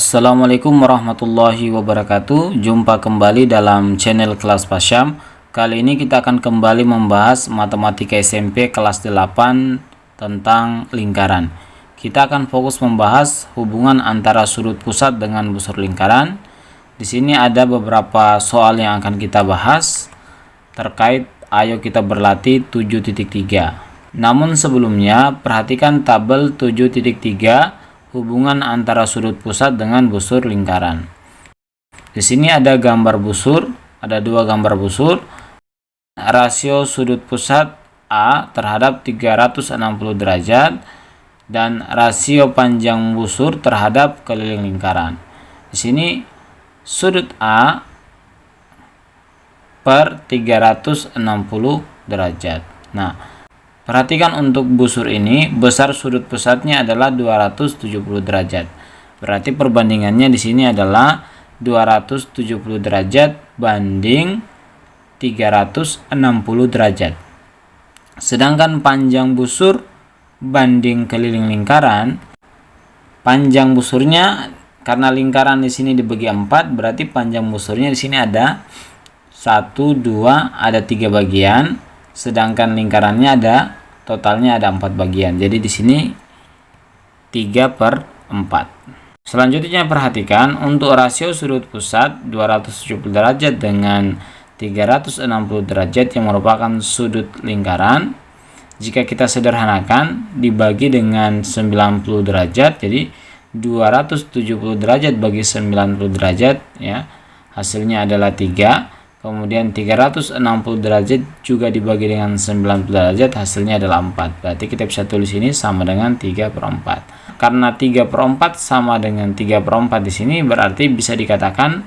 Assalamualaikum warahmatullahi wabarakatuh. Jumpa kembali dalam channel Kelas Pak Syam. Kali ini kita akan kembali membahas matematika SMP kelas 8 tentang lingkaran. Kita akan fokus membahas hubungan antara sudut pusat dengan busur lingkaran. Di sini ada beberapa soal yang akan kita bahas terkait ayo kita berlatih 7.3. Namun sebelumnya perhatikan tabel 7.3 hubungan antara sudut pusat dengan busur lingkaran. Di sini ada gambar busur, ada dua gambar busur. Rasio sudut pusat A terhadap 360 derajat dan rasio panjang busur terhadap keliling lingkaran. Di sini sudut A per 360 derajat. Nah, perhatikan untuk busur ini, besar sudut pusatnya adalah 270 derajat. Berarti perbandingannya di sini adalah 270 derajat banding 360 derajat. Sedangkan panjang busur banding keliling lingkaran, panjang busurnya karena lingkaran di sini dibagi 4, berarti panjang busurnya di sini ada 1, 2, ada 3 bagian. Sedangkan lingkarannya ada totalnya ada 4 bagian. Jadi di sini 3/4. Selanjutnya perhatikan untuk rasio sudut pusat 270 derajat dengan 360 derajat yang merupakan sudut lingkaran. Jika kita sederhanakan dibagi dengan 90 derajat, jadi 270 derajat bagi 90 derajat ya. Hasilnya adalah 3. Kemudian 360 derajat juga dibagi dengan 90 derajat, hasilnya adalah 4. Berarti kita bisa tulis ini sama dengan 3/4. Karena 3/4 sama dengan 3/4 di sini, berarti bisa dikatakan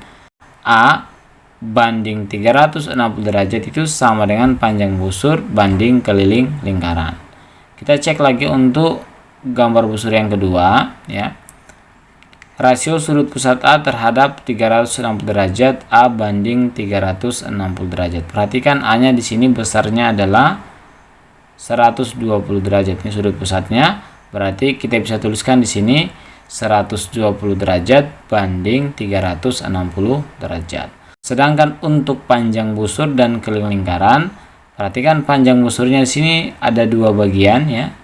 A banding 360 derajat itu sama dengan panjang busur banding keliling lingkaran. Kita cek lagi untuk gambar busur yang kedua ya. Rasio sudut pusat A terhadap 360 derajat A banding 360 derajat. Perhatikan A-nya di sini besarnya adalah 120 derajat. Ini sudut pusatnya. Berarti kita bisa tuliskan di sini 120 derajat banding 360 derajat. Sedangkan untuk panjang busur dan keliling lingkaran, perhatikan panjang busurnya di sini ada 2 bagian ya.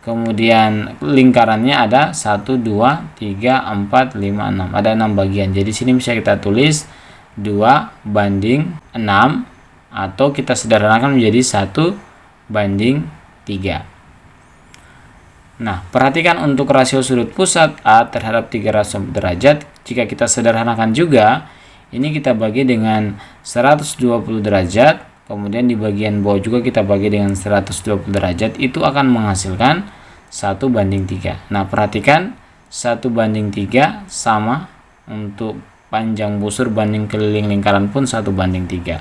Kemudian lingkarannya ada 1, 2, 3, 4, 5, 6. Ada 6 bagian. Jadi sini bisa kita tulis 2 banding 6 atau kita sederhanakan menjadi 1 banding 3. Nah, perhatikan untuk rasio sudut pusat A terhadap 360 derajat. Jika kita sederhanakan juga, ini kita bagi dengan 120 derajat. Kemudian di bagian bawah juga kita bagi dengan 120 derajat. Itu akan menghasilkan 1 banding 3. Nah, perhatikan 1 banding 3 sama untuk panjang busur banding keliling lingkaran pun 1 banding 3.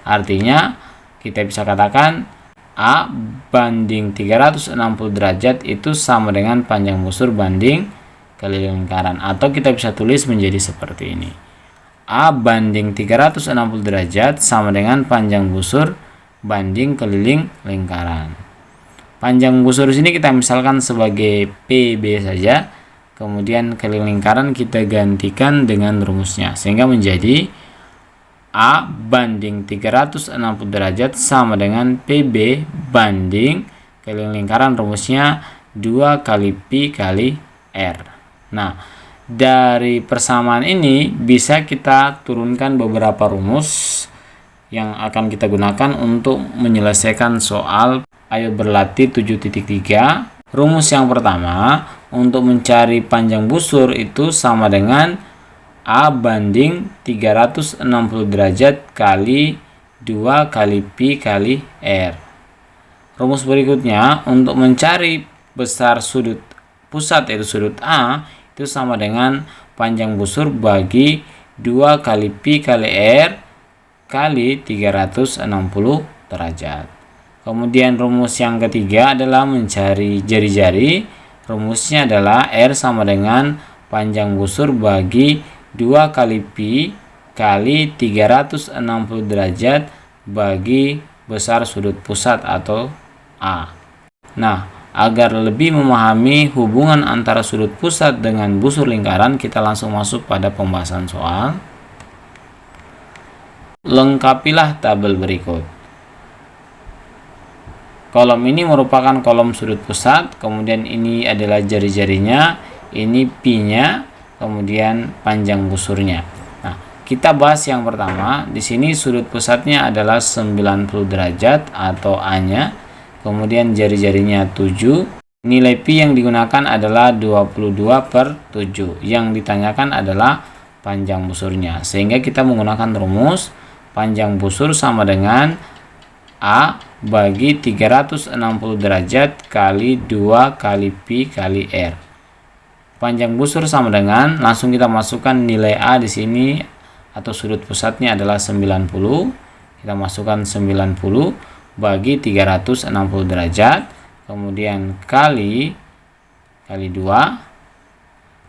Artinya kita bisa katakan A banding 360 derajat itu sama dengan panjang busur banding keliling lingkaran. Atau kita bisa tulis menjadi seperti ini. A banding 360 derajat sama dengan panjang busur banding keliling lingkaran. Panjang busur di sini kita misalkan sebagai PB saja. Kemudian keliling lingkaran kita gantikan dengan rumusnya. Sehingga menjadi A banding 360 derajat sama dengan PB banding keliling lingkaran, rumusnya 2 kali Pi kali R. Nah, dari persamaan ini bisa kita turunkan beberapa rumus yang akan kita gunakan untuk menyelesaikan soal ayo berlatih 7.3. Rumus yang pertama, untuk mencari panjang busur itu sama dengan A banding 360 derajat kali 2 kali Pi kali R. Rumus berikutnya, untuk mencari besar sudut pusat yaitu sudut A itu sama dengan panjang busur bagi 2 kali Pi kali R kali 360 derajat. Kemudian rumus yang ketiga adalah mencari jari-jari. Rumusnya adalah R sama dengan panjang busur bagi 2 kali Pi kali 360 derajat bagi besar sudut pusat atau A. Nah, Agar lebih memahami hubungan antara sudut pusat dengan busur lingkaran, kita langsung masuk pada pembahasan soal. Lengkapilah tabel berikut. Kolom ini merupakan kolom sudut pusat, kemudian ini adalah jari-jarinya, ini pi-nya, kemudian panjang busurnya. Nah, kita bahas yang pertama. Di sini sudut pusatnya adalah 90 derajat atau A-nya. Kemudian jari-jarinya 7. Nilai pi yang digunakan adalah 22/7. Yang ditanyakan adalah panjang busurnya. Sehingga kita menggunakan rumus panjang busur sama dengan A bagi 360 derajat kali 2 kali pi kali R. Panjang busur sama dengan, langsung kita masukkan nilai A di sini atau sudut pusatnya adalah 90. Kita masukkan 90 bagi 360 derajat, kemudian kali 2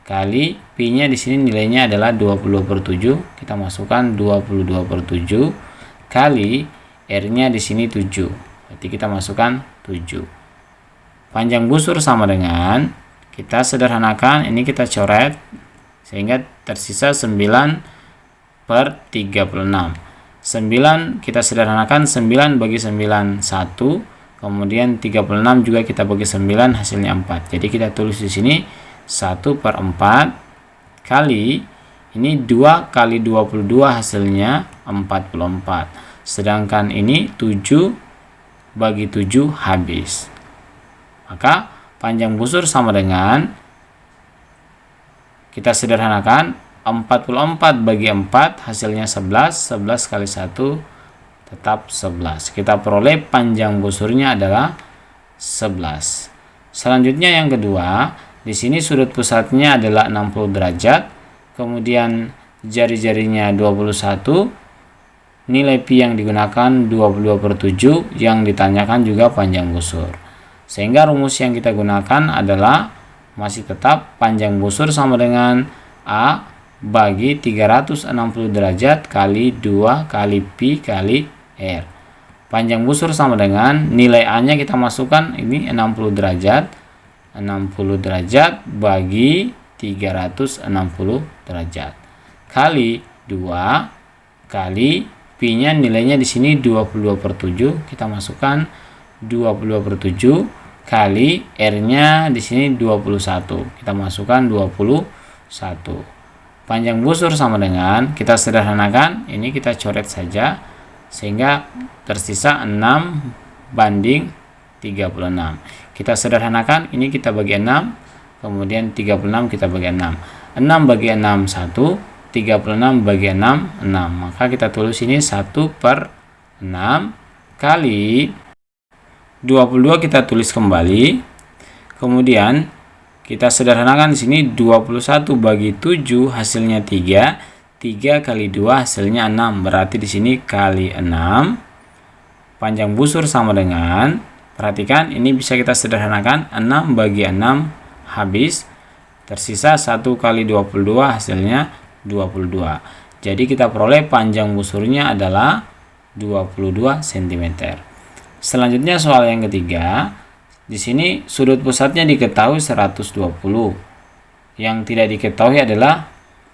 kali pi-nya di sini nilainya adalah 22/7. Kita masukkan 22/7 kali R-nya di sini 7. Berarti kita masukkan 7. Panjang busur sama dengan, kita sederhanakan, ini kita coret sehingga tersisa 9/36. 9 kita sederhanakan, 9 bagi 9 1, kemudian 36 juga kita bagi 9, hasilnya 4. Jadi kita tulis di sini 1/4 kali ini 2 kali 22, hasilnya 44. Sedangkan ini 7 bagi 7 habis. Maka panjang busur sama dengan, kita sederhanakan, 44 bagi 4 hasilnya 11. 11 kali 1 tetap 11. Kita peroleh panjang busurnya adalah 11. Selanjutnya yang kedua, di sini sudut pusatnya adalah 60 derajat, kemudian jari-jarinya 21, nilai pi yang digunakan 22/7, yang ditanyakan juga panjang busur. Sehingga rumus yang kita gunakan adalah masih tetap panjang busur sama dengan A bagi 360 derajat kali 2 kali pi kali R. Panjang busur sama dengan nilai A-nya kita masukkan, ini 60 derajat. 60 derajat bagi 360 derajat kali 2 kali pi-nya nilainya di sini 22/7. Kita masukkan 22/7 kali R-nya di sini 21. Kita masukkan 21. Panjang busur sama dengan, kita sederhanakan, ini kita coret saja sehingga tersisa 6/36. Kita sederhanakan, ini kita bagi 6, kemudian 36 kita bagi 6. 6 bagi 6 1, 36 bagi 6 6. Maka kita tulis ini 1/6 kali 22, kita tulis kembali. Kemudian kita sederhanakan di sini 21 bagi 7 hasilnya 3. 3 kali 2 hasilnya 6. Berarti di sini kali 6. Panjang busur sama dengan, perhatikan ini bisa kita sederhanakan, 6 bagi 6 habis. Tersisa 1 kali 22 hasilnya 22. Jadi kita peroleh panjang busurnya adalah 22 cm. Selanjutnya soal yang ketiga. Di sini sudut pusatnya diketahui 120. Yang tidak diketahui adalah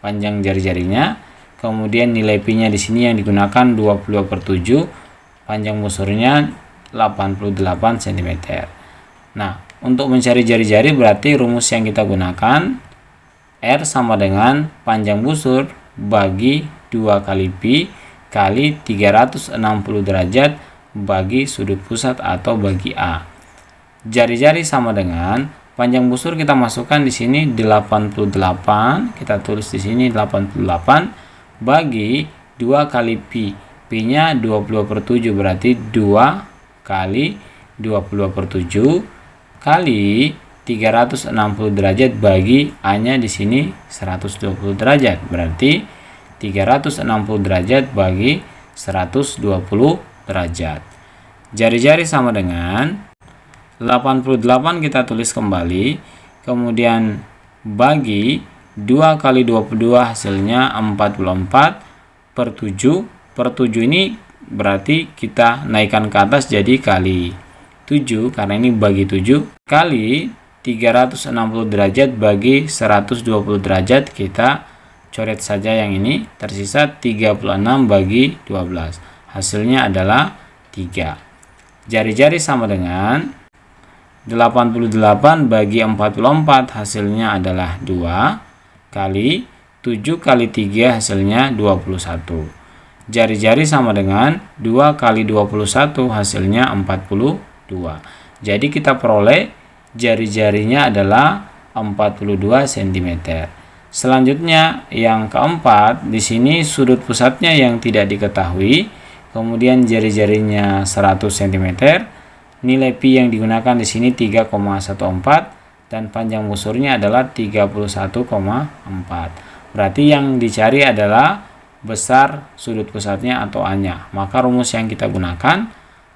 panjang jari-jarinya. Kemudian nilai pi-nya di sini yang digunakan 22/7. Panjang busurnya 88 cm. Nah, untuk mencari jari-jari berarti rumus yang kita gunakan R sama dengan panjang busur bagi 2 kali pi kali 360 derajat bagi sudut pusat atau bagi A. Jari-jari sama dengan panjang busur, kita masukkan di sini 88, kita tulis di sini 88 bagi 2 kali pi. Pi-nya 20/7 berarti 2 kali 20/7 kali 360 derajat bagi A-nya di sini 120 derajat. Berarti 360 derajat bagi 120 derajat. Jari-jari sama dengan 88, kita tulis kembali, kemudian bagi 2 kali 22 hasilnya 44/7. Per 7 ini berarti kita naikkan ke atas jadi kali 7, karena ini bagi 7. kali 360 derajat bagi 120 derajat. Kita coret saja yang ini. Tersisa 36 bagi 12. Hasilnya adalah 3. Jari-jari sama dengan 88 bagi 44, hasilnya adalah 2, kali 7 kali 3, hasilnya 21. Jari-jari sama dengan 2 kali 21, hasilnya 42. Jadi kita peroleh jari-jarinya adalah 42 cm. Selanjutnya yang keempat, di sini sudut pusatnya yang tidak diketahui, kemudian jari-jarinya 100 cm. Nilai pi yang digunakan di sini 3,14 dan panjang busurnya adalah 31,4. Berarti yang dicari adalah besar sudut pusatnya atau A-nya. Maka rumus yang kita gunakan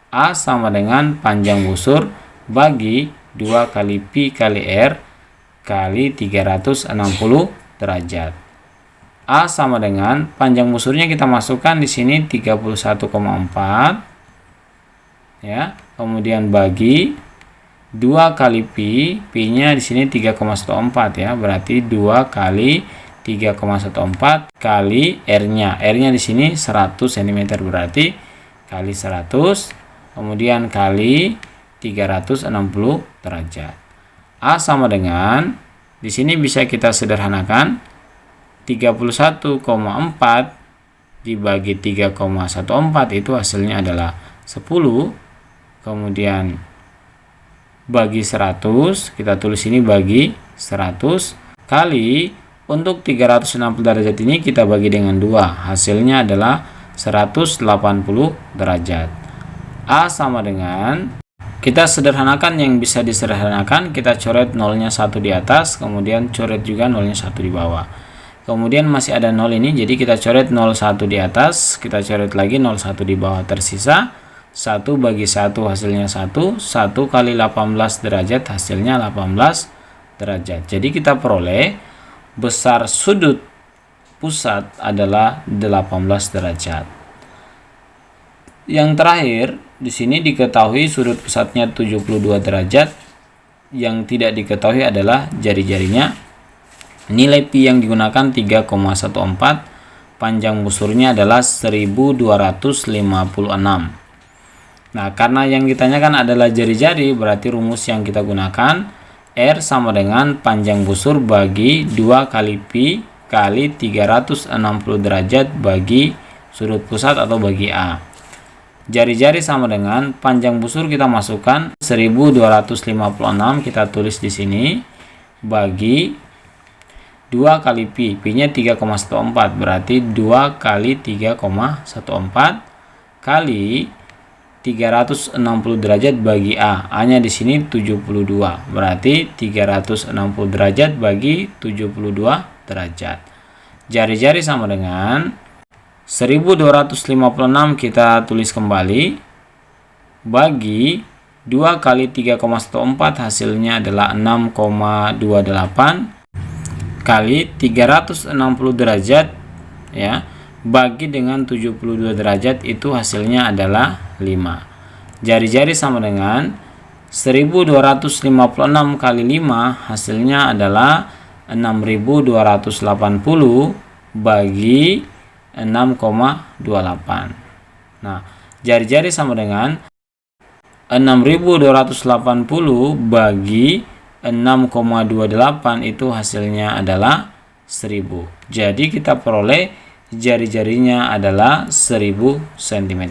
A sama dengan panjang busur bagi 2 kali pi kali r kali 360 derajat. A sama dengan panjang busurnya kita masukkan di sini 31,4 ya. Kemudian bagi 2 kali pi, pi-nya di sini 3,14 ya. Berarti 2 kali 3,14 kali r-nya. R-nya di sini 100 cm, berarti kali 100, kemudian kali 360 derajat. A sama dengan, di sini bisa kita sederhanakan, 31,4 dibagi 3,14 itu hasilnya adalah 10. Kemudian bagi 100, kita tulis ini bagi 100, kali untuk 360 derajat ini kita bagi dengan 2, hasilnya adalah 180 derajat. A sama dengan, kita sederhanakan yang bisa disederhanakan, kita coret nolnya 1 di atas, kemudian coret juga nolnya 1 di bawah. Kemudian masih ada 0 ini, jadi kita coret 01 di atas, kita coret lagi 01 di bawah, tersisa 1 bagi 1 hasilnya 1, 1 kali 18 derajat hasilnya 18 derajat. Jadi kita peroleh besar sudut pusat adalah 18 derajat. Yang terakhir, di sini diketahui sudut pusatnya 72 derajat. Yang tidak diketahui adalah jari-jarinya. Nilai pi yang digunakan 3,14, panjang busurnya adalah 1256. Nah, karena yang ditanyakan adalah jari-jari, berarti rumus yang kita gunakan R sama dengan panjang busur bagi 2 kali pi kali 360 derajat bagi sudut pusat atau bagi A. Jari-jari sama dengan panjang busur kita masukkan 1256, kita tulis di sini, bagi 2 kali pi, pi-nya 3,14, berarti 2 kali 3,14 kali 360 derajat bagi A. A-nya di sini 72, berarti 360 derajat bagi 72 derajat. Jari-jari sama dengan 1256, kita tulis kembali, bagi 2 kali 3,14 hasilnya adalah 6,28 kali 360 derajat ya, bagi dengan 72 derajat itu hasilnya adalah 5. Jari-jari sama dengan 1256 kali 5 hasilnya adalah 6280 bagi 6,28. Nah, jari-jari sama dengan 6280 bagi 6,28 itu hasilnya adalah 1000. Jadi kita peroleh jari-jarinya adalah 1000 cm.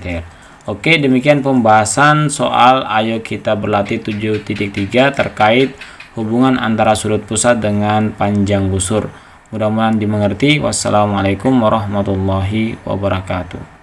Oke, demikian pembahasan soal ayo kita berlatih 7.3 terkait hubungan antara sudut pusat dengan panjang busur. Mudah-mudahan dimengerti. Wassalamualaikum warahmatullahi wabarakatuh.